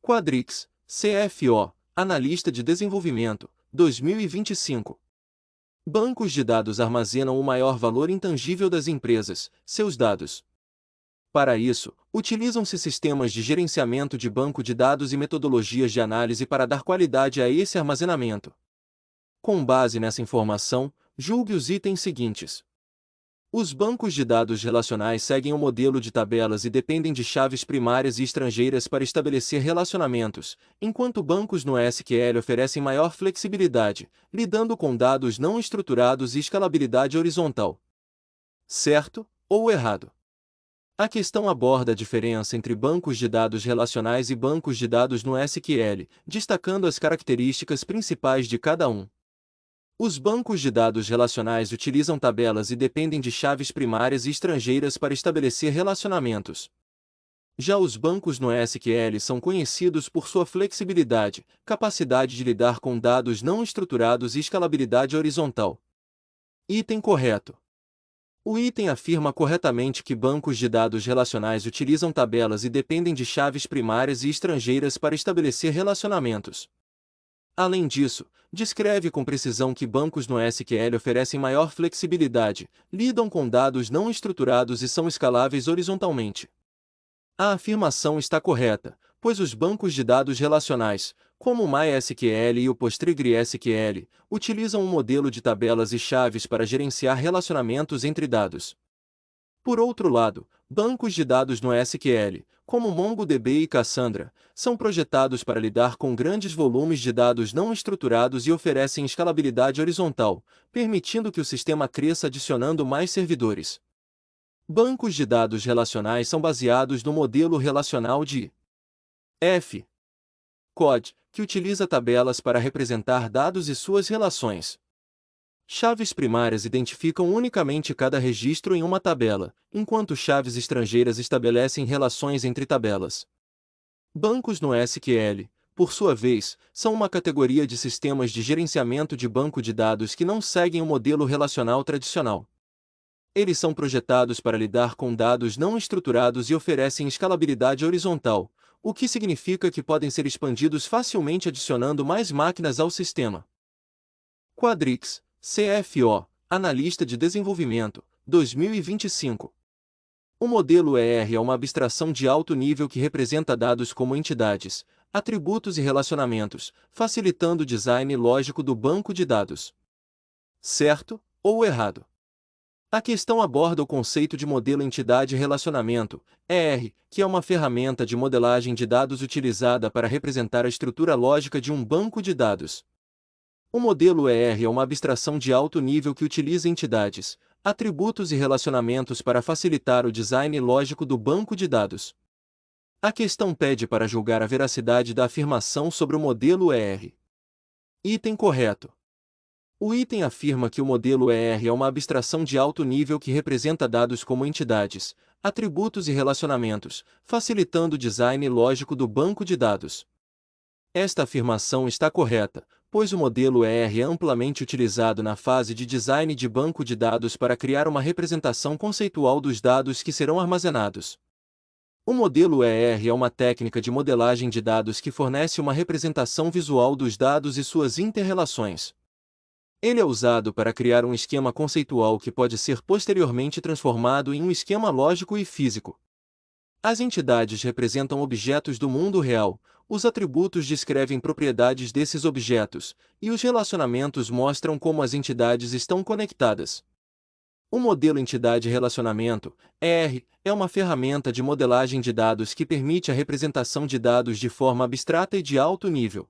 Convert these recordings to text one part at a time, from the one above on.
Quadrix, CFO, Analista de Desenvolvimento, 2025. Bancos de dados armazenam o maior valor intangível das empresas, seus dados. Para isso, utilizam-se sistemas de gerenciamento de banco de dados e metodologias de análise para dar qualidade a esse armazenamento. Com base nessa informação, julgue os itens seguintes. Os bancos de dados relacionais seguem o modelo de tabelas e dependem de chaves primárias e estrangeiras para estabelecer relacionamentos, enquanto bancos no SQL oferecem maior flexibilidade, lidando com dados não estruturados e escalabilidade horizontal. Certo ou errado? A questão aborda a diferença entre bancos de dados relacionais e bancos de dados no SQL, destacando as características principais de cada um. Os bancos de dados relacionais utilizam tabelas e dependem de chaves primárias e estrangeiras para estabelecer relacionamentos. Já os bancos no SQL são conhecidos por sua flexibilidade, capacidade de lidar com dados não estruturados e escalabilidade horizontal. Item correto. O item afirma corretamente que bancos de dados relacionais utilizam tabelas e dependem de chaves primárias e estrangeiras para estabelecer relacionamentos. Além disso, descreve com precisão que bancos no SQL oferecem maior flexibilidade, lidam com dados não estruturados e são escaláveis horizontalmente. A afirmação está correta, pois os bancos de dados relacionais, como o MySQL e o PostgreSQL, utilizam um modelo de tabelas e chaves para gerenciar relacionamentos entre dados. Por outro lado, bancos de dados no SQL, como MongoDB e Cassandra, são projetados para lidar com grandes volumes de dados não estruturados e oferecem escalabilidade horizontal, permitindo que o sistema cresça adicionando mais servidores. Bancos de dados relacionais são baseados no modelo relacional de F. COD, que utiliza tabelas para representar dados e suas relações. Chaves primárias identificam unicamente cada registro em uma tabela, enquanto chaves estrangeiras estabelecem relações entre tabelas. Bancos no SQL, por sua vez, são uma categoria de sistemas de gerenciamento de banco de dados que não seguem o modelo relacional tradicional. Eles são projetados para lidar com dados não estruturados e oferecem escalabilidade horizontal, o que significa que podem ser expandidos facilmente adicionando mais máquinas ao sistema. Quadrix, CFO, Analista de Desenvolvimento, 2025. O modelo ER é uma abstração de alto nível que representa dados como entidades, atributos e relacionamentos, facilitando o design lógico do banco de dados. Certo ou errado? A questão aborda o conceito de modelo entidade-relacionamento, ER, que é uma ferramenta de modelagem de dados utilizada para representar a estrutura lógica de um banco de dados. O modelo ER é uma abstração de alto nível que utiliza entidades, atributos e relacionamentos para facilitar o design lógico do banco de dados. A questão pede para julgar a veracidade da afirmação sobre o modelo ER. Item correto. O item afirma que o modelo ER é uma abstração de alto nível que representa dados como entidades, atributos e relacionamentos, facilitando o design lógico do banco de dados. Esta afirmação está correta, pois o modelo ER é amplamente utilizado na fase de design de banco de dados para criar uma representação conceitual dos dados que serão armazenados. O modelo ER é uma técnica de modelagem de dados que fornece uma representação visual dos dados e suas inter-relações. Ele é usado para criar um esquema conceitual que pode ser posteriormente transformado em um esquema lógico e físico. As entidades representam objetos do mundo real, os atributos descrevem propriedades desses objetos, e os relacionamentos mostram como as entidades estão conectadas. O modelo entidade-relacionamento, ER, é uma ferramenta de modelagem de dados que permite a representação de dados de forma abstrata e de alto nível.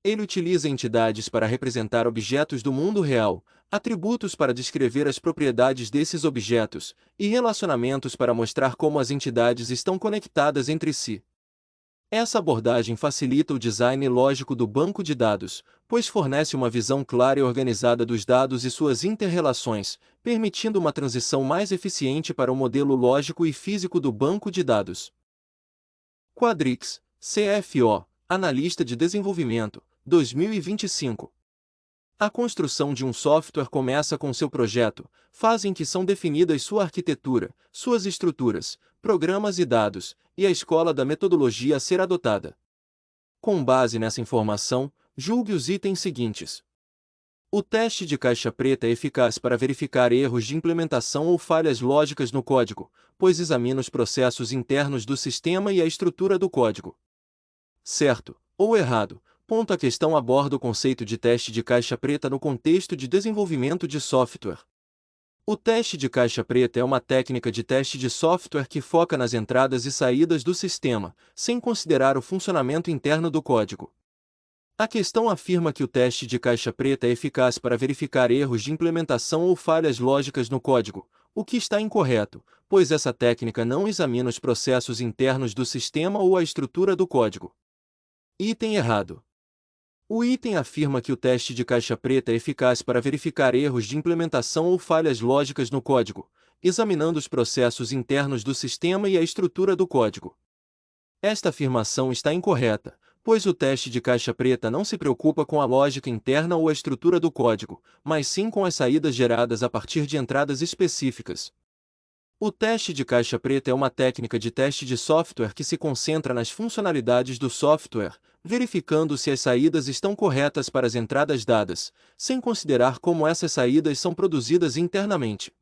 Ele utiliza entidades para representar objetos do mundo real, atributos para descrever as propriedades desses objetos, e relacionamentos para mostrar como as entidades estão conectadas entre si. Essa abordagem facilita o design lógico do banco de dados, pois fornece uma visão clara e organizada dos dados e suas inter-relações, permitindo uma transição mais eficiente para o modelo lógico e físico do banco de dados. Quadrix, CFO, Analista de Desenvolvimento, 2025. A construção de um software começa com seu projeto, fase em que são definidas sua arquitetura, suas estruturas, programas e dados, e a escola da metodologia a ser adotada. Com base nessa informação, julgue os itens seguintes. O teste de caixa preta é eficaz para verificar erros de implementação ou falhas lógicas no código, pois examina os processos internos do sistema e a estrutura do código. Certo ou errado? A questão aborda o conceito de teste de caixa preta no contexto de desenvolvimento de software. O teste de caixa preta é uma técnica de teste de software que foca nas entradas e saídas do sistema, sem considerar o funcionamento interno do código. A questão afirma que o teste de caixa preta é eficaz para verificar erros de implementação ou falhas lógicas no código, o que está incorreto, pois essa técnica não examina os processos internos do sistema ou a estrutura do código. Item errado. O item afirma que o teste de caixa preta é eficaz para verificar erros de implementação ou falhas lógicas no código, examinando os processos internos do sistema e a estrutura do código. Esta afirmação está incorreta, pois o teste de caixa preta não se preocupa com a lógica interna ou a estrutura do código, mas sim com as saídas geradas a partir de entradas específicas. O teste de caixa preta é uma técnica de teste de software que se concentra nas funcionalidades do software, verificando se as saídas estão corretas para as entradas dadas, sem considerar como essas saídas são produzidas internamente.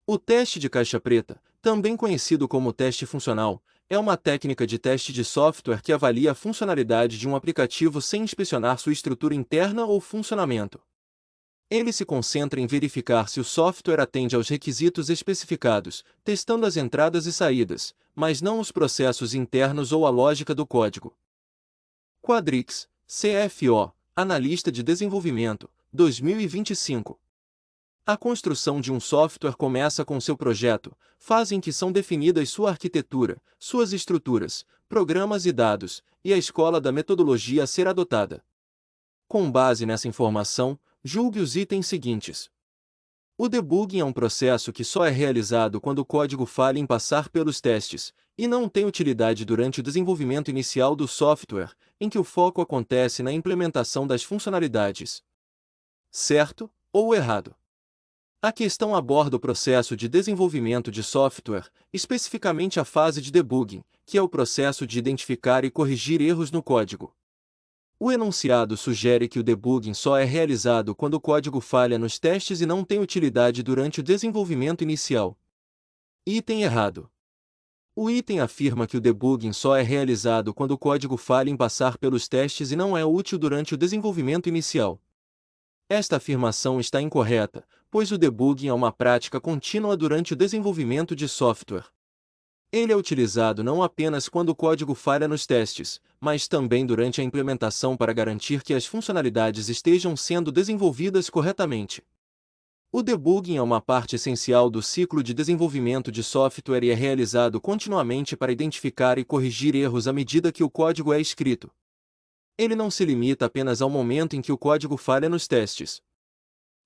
O teste de caixa preta, também conhecido como teste funcional, é uma técnica de teste de software que avalia a funcionalidade de um aplicativo sem inspecionar sua estrutura interna ou funcionamento. Ele se concentra em verificar se o software atende aos requisitos especificados, testando as entradas e saídas, mas não os processos internos ou a lógica do código. Quadrix, CFO, Analista de Desenvolvimento, 2025. A construção de um software começa com seu projeto, fase em que são definidas sua arquitetura, suas estruturas, programas e dados, e a escola da metodologia a ser adotada. Com base nessa informação, julgue os itens seguintes. O debugging é um processo que só é realizado quando o código falha em passar pelos testes, e não tem utilidade durante o desenvolvimento inicial do software, em que o foco acontece na implementação das funcionalidades. Certo ou errado? A questão aborda o processo de desenvolvimento de software, especificamente a fase de debugging, que é o processo de identificar e corrigir erros no código. O enunciado sugere que o debugging só é realizado quando o código falha nos testes e não tem utilidade durante o desenvolvimento inicial. Item errado. O item afirma que o debugging só é realizado quando o código falha em passar pelos testes e não é útil durante o desenvolvimento inicial. Esta afirmação está incorreta, pois o debugging é uma prática contínua durante o desenvolvimento de software. Ele é utilizado não apenas quando o código falha nos testes, mas também durante a implementação para garantir que as funcionalidades estejam sendo desenvolvidas corretamente. O debugging é uma parte essencial do ciclo de desenvolvimento de software e é realizado continuamente para identificar e corrigir erros à medida que o código é escrito. Ele não se limita apenas ao momento em que o código falha nos testes.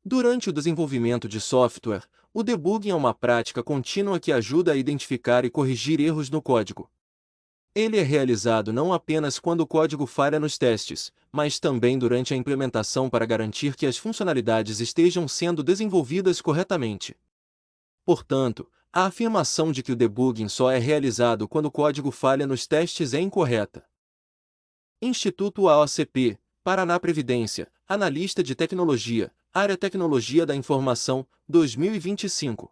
Durante o desenvolvimento de software, o debugging é uma prática contínua que ajuda a identificar e corrigir erros no código. Ele é realizado não apenas quando o código falha nos testes, mas também durante a implementação para garantir que as funcionalidades estejam sendo desenvolvidas corretamente. Portanto, a afirmação de que o debugging só é realizado quando o código falha nos testes é incorreta. Instituto AOCP, Paraná Previdência, Analista de Tecnologia, Área Tecnologia da Informação, 2025.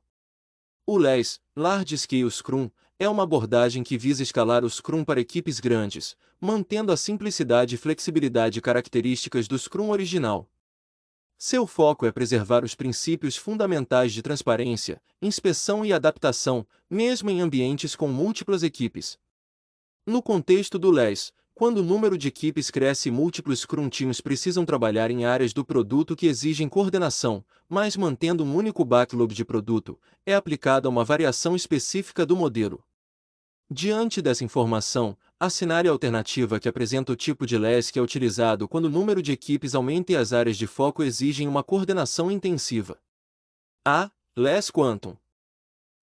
O LES, Large Scale Scrum, é uma abordagem que visa escalar o Scrum para equipes grandes, mantendo a simplicidade e flexibilidade características do Scrum original. Seu foco é preservar os princípios fundamentais de transparência, inspeção e adaptação, mesmo em ambientes com múltiplas equipes. No contexto do LES, quando o número de equipes cresce e múltiplos Scrum Teams precisam trabalhar em áreas do produto que exigem coordenação, mas mantendo um único backlog de produto, é aplicada uma variação específica do modelo. Diante dessa informação, a cenário alternativa que apresenta o tipo de LES que é utilizado quando o número de equipes aumenta e as áreas de foco exigem uma coordenação intensiva. A. LES Quantum.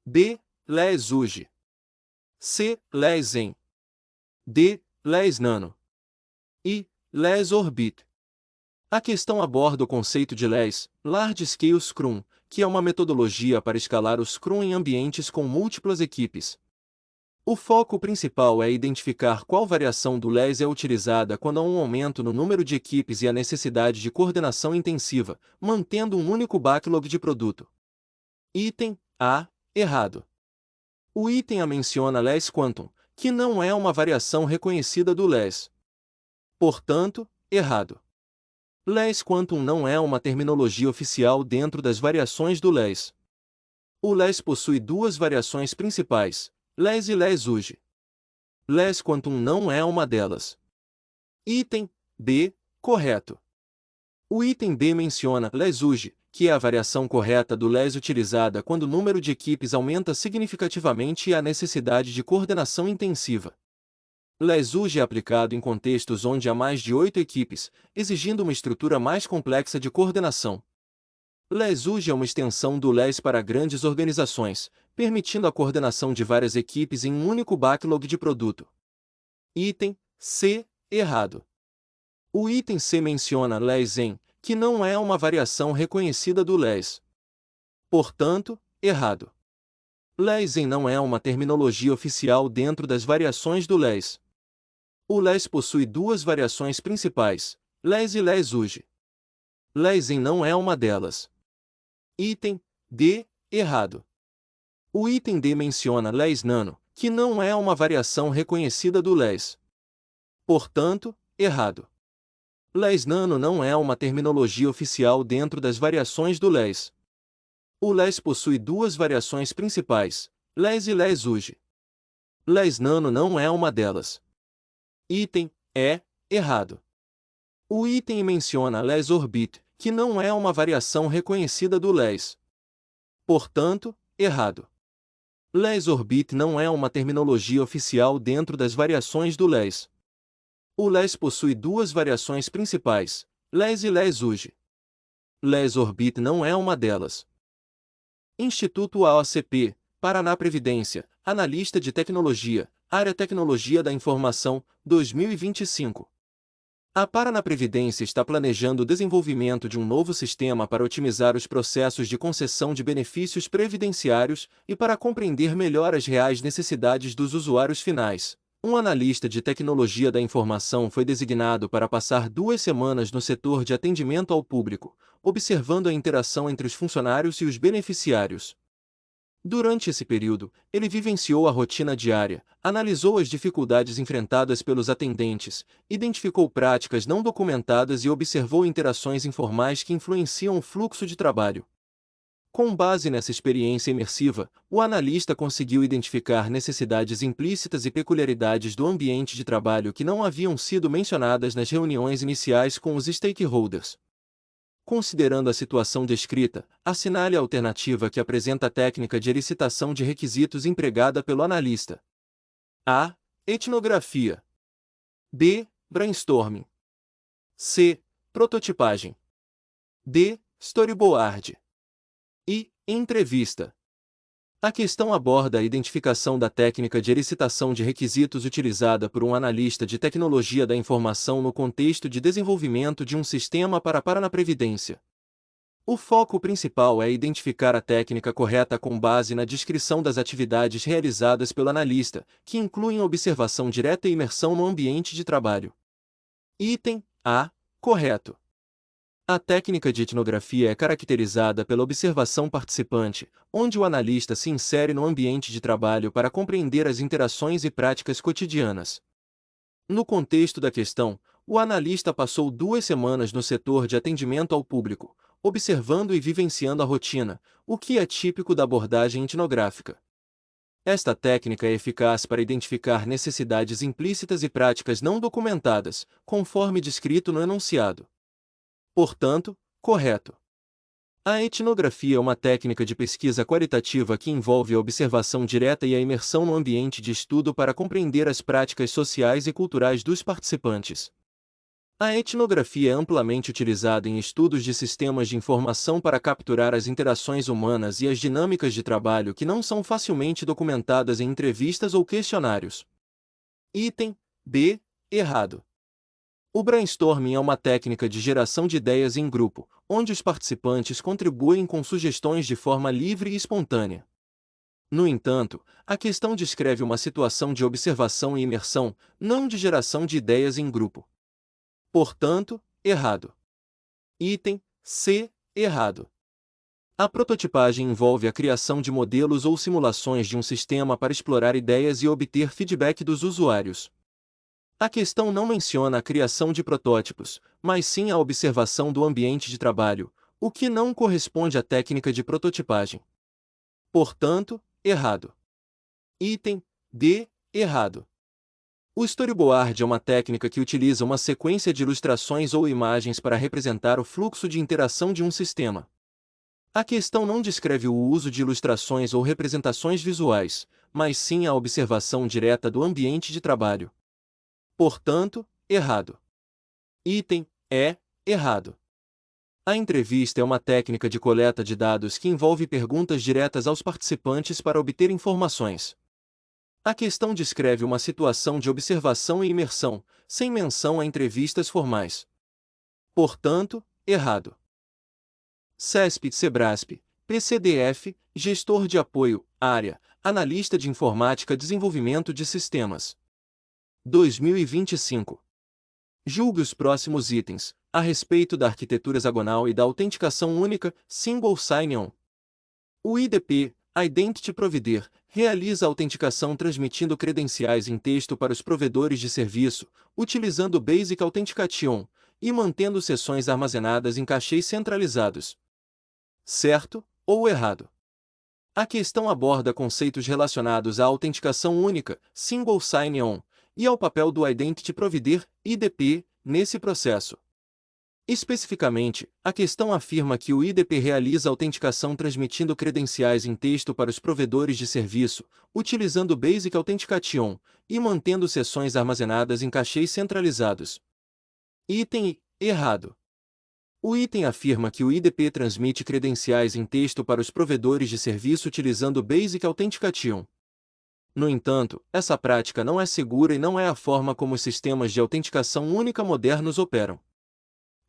B. LES UGI. C. LES Zen. D. LES Nano. E. LES Orbit. A questão aborda o conceito de LES, Large Scale Scrum, que é uma metodologia para escalar o Scrum em ambientes com múltiplas equipes. O foco principal é identificar qual variação do LES é utilizada quando há um aumento no número de equipes e a necessidade de coordenação intensiva, mantendo um único backlog de produto. Item A. Errado. O item A menciona LES Quantum, que não é uma variação reconhecida do LES. Portanto, errado. LES Quantum não é uma terminologia oficial dentro das variações do LES. O LES possui duas variações principais, LES e LES UGE. LES Quantum não é uma delas. Item B. Correto. O item B menciona LES UGE, que é a variação correta do LES utilizada quando o número de equipes aumenta significativamente e há necessidade de coordenação intensiva. LES UGE é aplicado em contextos onde há mais de 8 equipes, exigindo uma estrutura mais complexa de coordenação. LES UGE é uma extensão do LES para grandes organizações, permitindo a coordenação de várias equipes em um único backlog de produto. Item C. Errado. O item C menciona LES EN, que não é uma variação reconhecida do LES. Portanto, errado. LES EN não é uma terminologia oficial dentro das variações do LES. O LES possui duas variações principais, LES e LES UGE. LES EN não é uma delas. Item D. Errado. O item D menciona LES Nano, que não é uma variação reconhecida do LES. Portanto, errado. LES Nano não é uma terminologia oficial dentro das variações do LES. O LES possui duas variações principais, LES e LES UGE. LES Nano não é uma delas. Item E. Errado. O item menciona LES Orbit, que não é uma variação reconhecida do LES. Portanto, errado. LES Orbit não é uma terminologia oficial dentro das variações do LES. O LES possui duas variações principais, LES e LES UGE. LES Orbit não é uma delas. Instituto AOCP, Paraná Previdência, Analista de Tecnologia, Área Tecnologia da Informação, 2025. A Paraná Previdência está planejando o desenvolvimento de um novo sistema para otimizar os processos de concessão de benefícios previdenciários e para compreender melhor as reais necessidades dos usuários finais. Um analista de tecnologia da informação foi designado para passar 2 semanas no setor de atendimento ao público, observando a interação entre os funcionários e os beneficiários. Durante esse período, ele vivenciou a rotina diária, analisou as dificuldades enfrentadas pelos atendentes, identificou práticas não documentadas e observou interações informais que influenciam o fluxo de trabalho. Com base nessa experiência imersiva, o analista conseguiu identificar necessidades implícitas e peculiaridades do ambiente de trabalho que não haviam sido mencionadas nas reuniões iniciais com os stakeholders. Considerando a situação descrita, assinale a alternativa que apresenta a técnica de elicitação de requisitos empregada pelo analista. A. Etnografia. B. Brainstorming. C. Prototipagem. D. Storyboard. E. Entrevista. A questão aborda a identificação da técnica de elicitação de requisitos utilizada por um analista de tecnologia da informação no contexto de desenvolvimento de um sistema para a Paraná Previdência. O foco principal é identificar a técnica correta com base na descrição das atividades realizadas pelo analista, que incluem observação direta e imersão no ambiente de trabalho. Item A. Correto. A técnica de etnografia é caracterizada pela observação participante, onde o analista se insere no ambiente de trabalho para compreender as interações e práticas cotidianas. No contexto da questão, o analista passou 2 semanas no setor de atendimento ao público, observando e vivenciando a rotina, o que é típico da abordagem etnográfica. Esta técnica é eficaz para identificar necessidades implícitas e práticas não documentadas, conforme descrito no enunciado. Portanto, correto. A etnografia é uma técnica de pesquisa qualitativa que envolve a observação direta e a imersão no ambiente de estudo para compreender as práticas sociais e culturais dos participantes. A etnografia é amplamente utilizada em estudos de sistemas de informação para capturar as interações humanas e as dinâmicas de trabalho que não são facilmente documentadas em entrevistas ou questionários. Item B. Errado. O brainstorming é uma técnica de geração de ideias em grupo, onde os participantes contribuem com sugestões de forma livre e espontânea. No entanto, a questão descreve uma situação de observação e imersão, não de geração de ideias em grupo. Portanto, errado. Item C. Errado. A prototipagem envolve a criação de modelos ou simulações de um sistema para explorar ideias e obter feedback dos usuários. A questão não menciona a criação de protótipos, mas sim a observação do ambiente de trabalho, o que não corresponde à técnica de prototipagem. Portanto, errado. Item D. Errado. O storyboard é uma técnica que utiliza uma sequência de ilustrações ou imagens para representar o fluxo de interação de um sistema. A questão não descreve o uso de ilustrações ou representações visuais, mas sim a observação direta do ambiente de trabalho. Portanto, errado. Item E. Errado. A entrevista é uma técnica de coleta de dados que envolve perguntas diretas aos participantes para obter informações. A questão descreve uma situação de observação e imersão, sem menção a entrevistas formais. Portanto, errado. CESP-Sebrasp, PCDF, Gestor de Apoio, Área, Analista de Informática Desenvolvimento de Sistemas. 2025. Julgue os próximos itens, a respeito da arquitetura hexagonal e da autenticação única, Single Sign-On. O IDP, Identity Provider, realiza a autenticação transmitindo credenciais em texto para os provedores de serviço, utilizando o Basic Authentication, e mantendo sessões armazenadas em cachês centralizados. Certo ou errado? A questão aborda conceitos relacionados à autenticação única, Single Sign-On, e ao papel do Identity Provider, IDP, nesse processo. Especificamente, a questão afirma que o IDP realiza autenticação transmitindo credenciais em texto para os provedores de serviço, utilizando Basic Authentication, e mantendo sessões armazenadas em cachês centralizados. Item errado. O item afirma que o IDP transmite credenciais em texto para os provedores de serviço utilizando Basic Authentication. No entanto, essa prática não é segura e não é a forma como os sistemas de autenticação única modernos operam.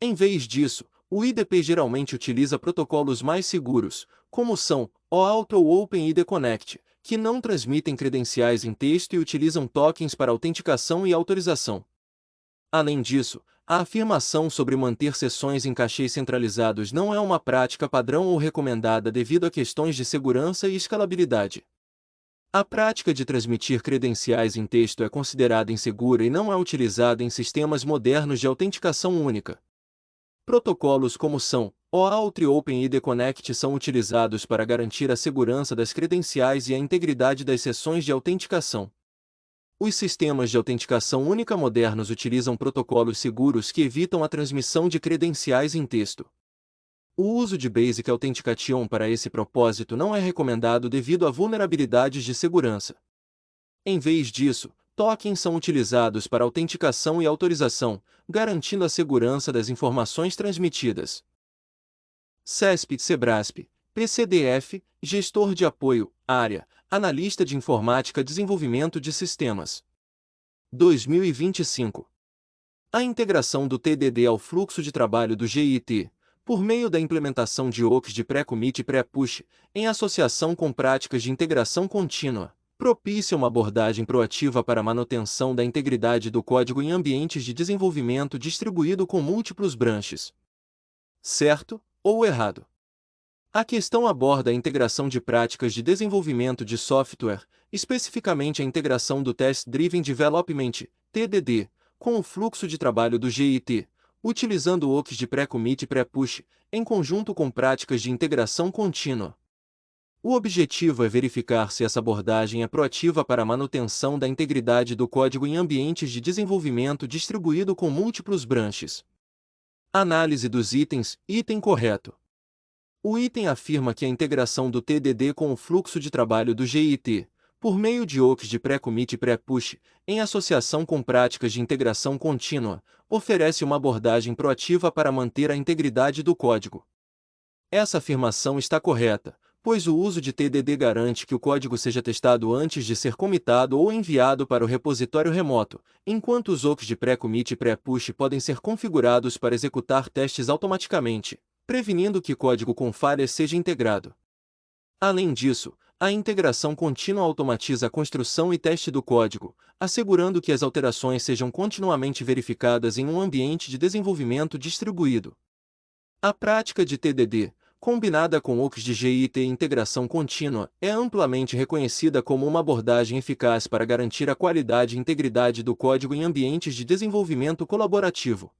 Em vez disso, o IDP geralmente utiliza protocolos mais seguros, como são OAuth ou OpenID Connect, que não transmitem credenciais em texto e utilizam tokens para autenticação e autorização. Além disso, a afirmação sobre manter sessões em cachês centralizados não é uma prática padrão ou recomendada devido a questões de segurança e escalabilidade. A prática de transmitir credenciais em texto é considerada insegura e não é utilizada em sistemas modernos de autenticação única. Protocolos como são OAuth e OpenID Connect são utilizados para garantir a segurança das credenciais e a integridade das sessões de autenticação. Os sistemas de autenticação única modernos utilizam protocolos seguros que evitam a transmissão de credenciais em texto. O uso de Basic Authentication para esse propósito não é recomendado devido a vulnerabilidades de segurança. Em vez disso, tokens são utilizados para autenticação e autorização, garantindo a segurança das informações transmitidas. CESP-Sebrasp, PCDF, Gestor de Apoio, Área, Analista de Informática Desenvolvimento de Sistemas. 2025. A integração do TDD ao fluxo de trabalho do GIT, por meio da implementação de OCs de pré-commit e pré-push, em associação com práticas de integração contínua, propicia uma abordagem proativa para a manutenção da integridade do código em ambientes de desenvolvimento distribuído com múltiplos branches. Certo ou errado? A questão aborda a integração de práticas de desenvolvimento de software, especificamente a integração do Test Driven Development, TDD, com o fluxo de trabalho do GIT, utilizando OCs de pré-commit e pré-push, em conjunto com práticas de integração contínua. O objetivo é verificar se essa abordagem é proativa para a manutenção da integridade do código em ambientes de desenvolvimento distribuído com múltiplos branches. Análise dos itens, item correto. O item afirma que a integração do TDD com o fluxo de trabalho do GIT, por meio de OCs de pré-commit e pré-push, em associação com práticas de integração contínua, oferece uma abordagem proativa para manter a integridade do código. Essa afirmação está correta, pois o uso de TDD garante que o código seja testado antes de ser comitado ou enviado para o repositório remoto, enquanto os OCs de pré-commit e pré-push podem ser configurados para executar testes automaticamente, prevenindo que código com falhas seja integrado. Além disso, A integração contínua automatiza a construção e teste do código, assegurando que as alterações sejam continuamente verificadas em um ambiente de desenvolvimento distribuído. A prática de TDD, combinada com OKs de Git e integração contínua, é amplamente reconhecida como uma abordagem eficaz para garantir a qualidade e integridade do código em ambientes de desenvolvimento colaborativo.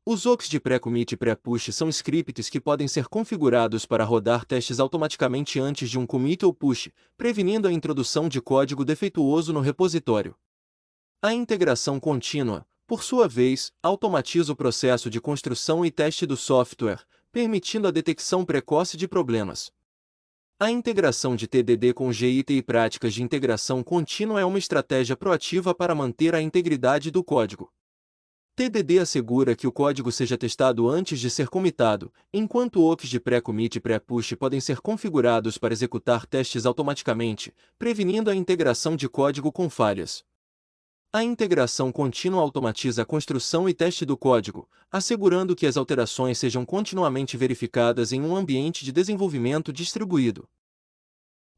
Os OKs de pré-commit e pré-push são scripts que podem ser configurados para rodar testes automaticamente antes de um commit ou push, prevenindo a introdução de código defeituoso no repositório. A integração contínua, por sua vez, automatiza o processo de construção e teste do software, permitindo a detecção precoce de problemas. A integração de TDD com Git e práticas de integração contínua é uma estratégia proativa para manter a integridade do código. TDD assegura que o código seja testado antes de ser commitado, enquanto OKs de pré-commit e pré-push podem ser configurados para executar testes automaticamente, prevenindo a integração de código com falhas. A integração contínua automatiza a construção e teste do código, assegurando que as alterações sejam continuamente verificadas em um ambiente de desenvolvimento distribuído.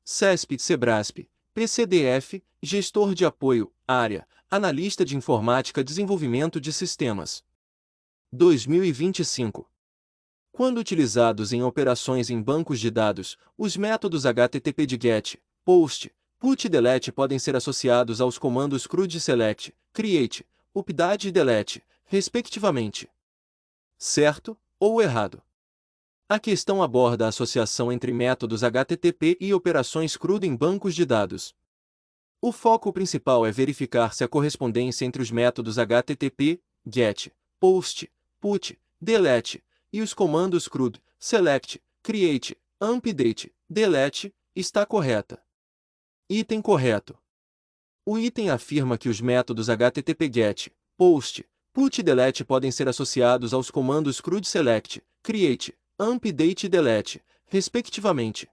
CESP/CEBRASP, PCDF, Gestor de Apoio, Área, Analista de Informática Desenvolvimento de Sistemas. 2025. Quando utilizados em operações em bancos de dados, os métodos HTTP de GET, POST, PUT e DELETE podem ser associados aos comandos CRUD SELECT, CREATE, UPDATE e DELETE, respectivamente. Certo ou errado? A questão aborda a associação entre métodos HTTP e operações CRUD em bancos de dados. O foco principal é verificar se a correspondência entre os métodos HTTP, GET, POST, PUT, DELETE, e os comandos CRUD, SELECT, CREATE, UPDATE, DELETE, está correta. Item correto. O item afirma que os métodos HTTP GET, POST, PUT e DELETE podem ser associados aos comandos CRUD SELECT, CREATE, UPDATE e DELETE, respectivamente.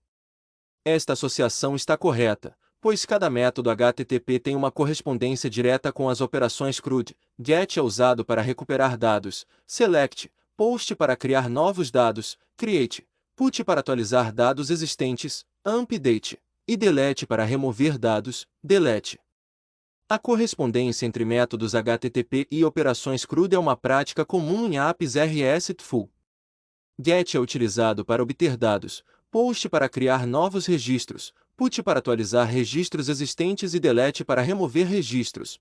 Esta associação está correta, pois cada método HTTP tem uma correspondência direta com as operações CRUD. GET é usado para recuperar dados, SELECT, POST para criar novos dados, CREATE, PUT para atualizar dados existentes, UPDATE, e DELETE para remover dados, DELETE. A correspondência entre métodos HTTP e operações CRUD é uma prática comum em APIs RESTful. GET é utilizado para obter dados, POST para criar novos registros, PUT para atualizar registros existentes e DELETE para remover registros.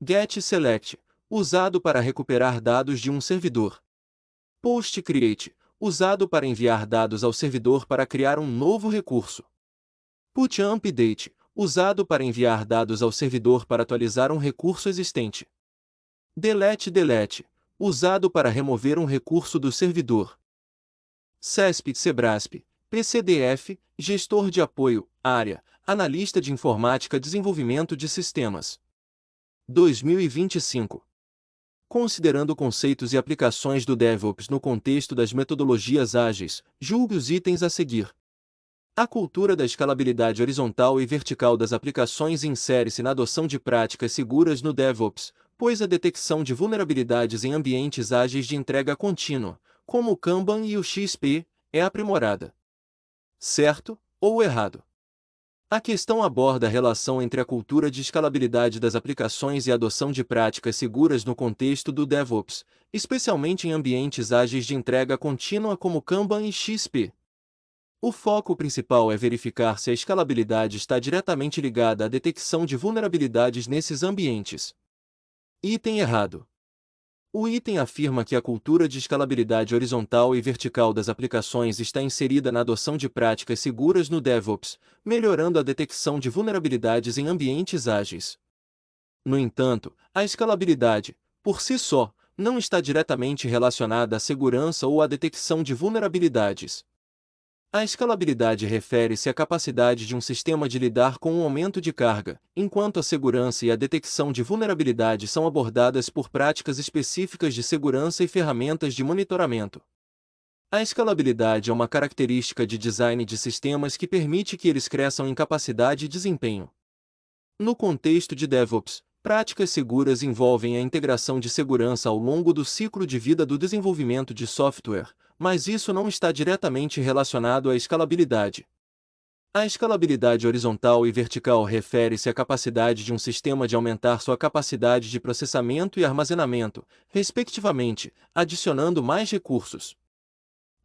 GET SELECT, usado para recuperar dados de um servidor. POST CREATE, usado para enviar dados ao servidor para criar um novo recurso. PUT UPDATE, usado para enviar dados ao servidor para atualizar um recurso existente. DELETE, usado para remover um recurso do servidor. CESP/CEBRASP, PCDF, Gestor de Apoio, Área, Analista de Informática Desenvolvimento de Sistemas. 2025. Considerando conceitos e aplicações do DevOps no contexto das metodologias ágeis, julgue os itens a seguir. A cultura da escalabilidade horizontal e vertical das aplicações insere-se na adoção de práticas seguras no DevOps, pois a detecção de vulnerabilidades em ambientes ágeis de entrega contínua, como o Kanban e o XP, é aprimorada. Certo ou errado? A questão aborda a relação entre a cultura de escalabilidade das aplicações e a adoção de práticas seguras no contexto do DevOps, especialmente em ambientes ágeis de entrega contínua como Kanban e XP. O foco principal é verificar se a escalabilidade está diretamente ligada à detecção de vulnerabilidades nesses ambientes. Item errado. O item afirma que a cultura de escalabilidade horizontal e vertical das aplicações está inserida na adoção de práticas seguras no DevOps, melhorando a detecção de vulnerabilidades em ambientes ágeis. No entanto, a escalabilidade, por si só, não está diretamente relacionada à segurança ou à detecção de vulnerabilidades. A escalabilidade refere-se à capacidade de um sistema de lidar com um aumento de carga, enquanto a segurança e a detecção de vulnerabilidade são abordadas por práticas específicas de segurança e ferramentas de monitoramento. A escalabilidade é uma característica de design de sistemas que permite que eles cresçam em capacidade e desempenho. No contexto de DevOps, práticas seguras envolvem a integração de segurança ao longo do ciclo de vida do desenvolvimento de software, mas isso não está diretamente relacionado à escalabilidade. A escalabilidade horizontal e vertical refere-se à capacidade de um sistema de aumentar sua capacidade de processamento e armazenamento, respectivamente, adicionando mais recursos.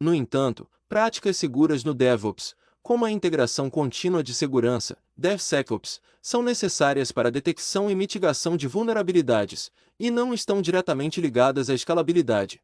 No entanto, práticas seguras no DevOps, como a integração contínua de segurança, DevSecOps, são necessárias para a detecção e mitigação de vulnerabilidades, e não estão diretamente ligadas à escalabilidade.